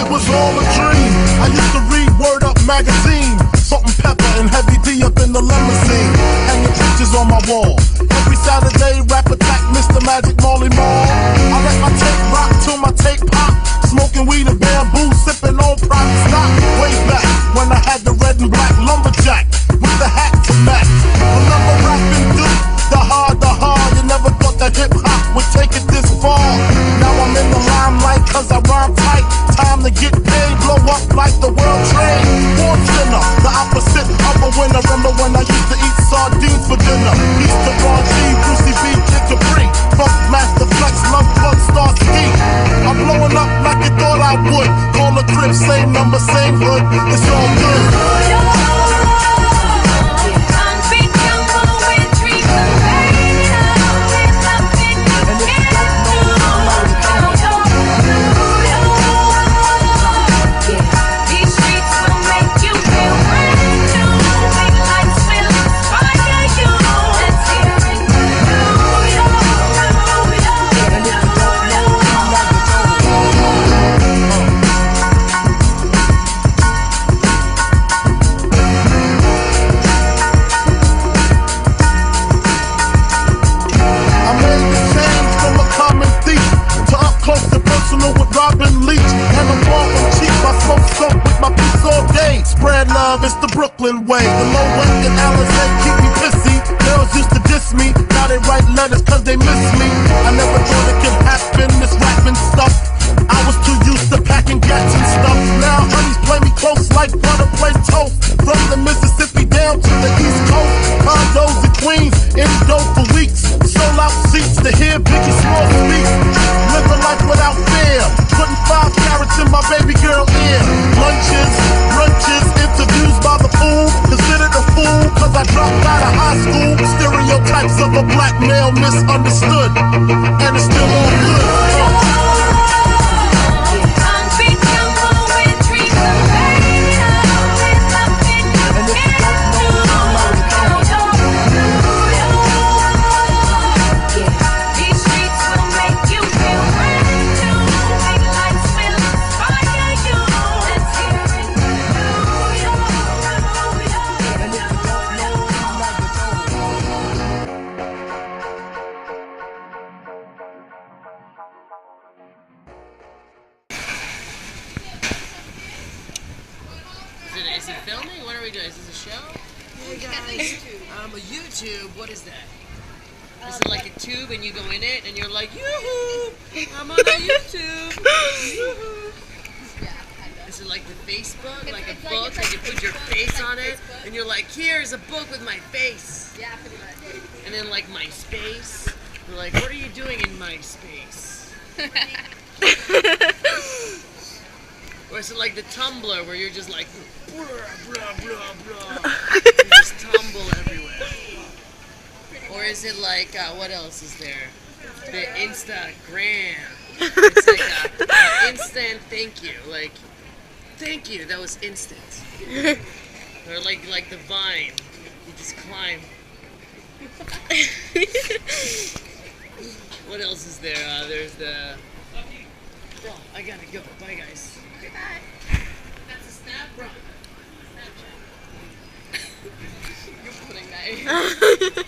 Was all a dream. I used to read Word Up magazine, Salt and Pepper and Heavy D up in the limousine, hanging pictures on my wall. Every Saturday, rap attack, Mr. Magic Marley Marl. I let my tape rock till my tape pop, smoking weed and bamboo, sipping on private stock. Way back when I had the red and black lumberjack with the hat to match. Remember rapping Duke, the hard. You never thought that hip hop would take it this far. Now I'm in the limelight 'cause I rhyme tight. Time to get paid, blow up like the world trade. Born sinner, the opposite of a winner. Remember when I used to eat sardines for dinner? East to Ron G, Brucey B, Kid Capri, Funk Master Flex, Love Bug, Star Ski. I'm blowing up like you thought I would. Call the crib, same number, same hood. It's all good. It's the Brooklyn way. The low rent and Alizé keep me pissy. Girls used to diss me, now they write letters 'cause they miss me. I never thought it could happen, this rapping stuff. I was too used to packing gats and stuff. Now honeys play me close like butter play toast. From the Mississippi down to the East Coast. Condos in Queens, in dope for weeks. Sold out seats to hear Biggie Small speak. Living life without fear, putting 5 carats in my baby girl ear. Lunches, brunches, interviews by the fool. Considered a fool 'cause I dropped out of high school. Stereotypes of a black male misunderstood, and it's still all good. Is it filming? What are we doing? Is this a show? Hey guys, A YouTube. What is that? Is it like a tube and you go in it and you're like, yoo-hoo, I'm on a YouTube. Yoo-hoo. Is it like the Facebook, like a book, and you put your face on it, and you're like, here's a book with my face. Yeah, pretty much. And then like MySpace, you're like, what are you doing in MySpace? Or is it like the Tumblr where you're just like, blah, blah, blah, blah. You just tumble everywhere. Or is it like, what else is there? The Instagram. It's like a instant thank you. Like, thank you, that was instant. Or like the Vine. You just climb. What else is there? There's the... Oh, I gotta go. Bye, guys. Goodbye. That's a snap, bro. Snapchat. You're putting that in.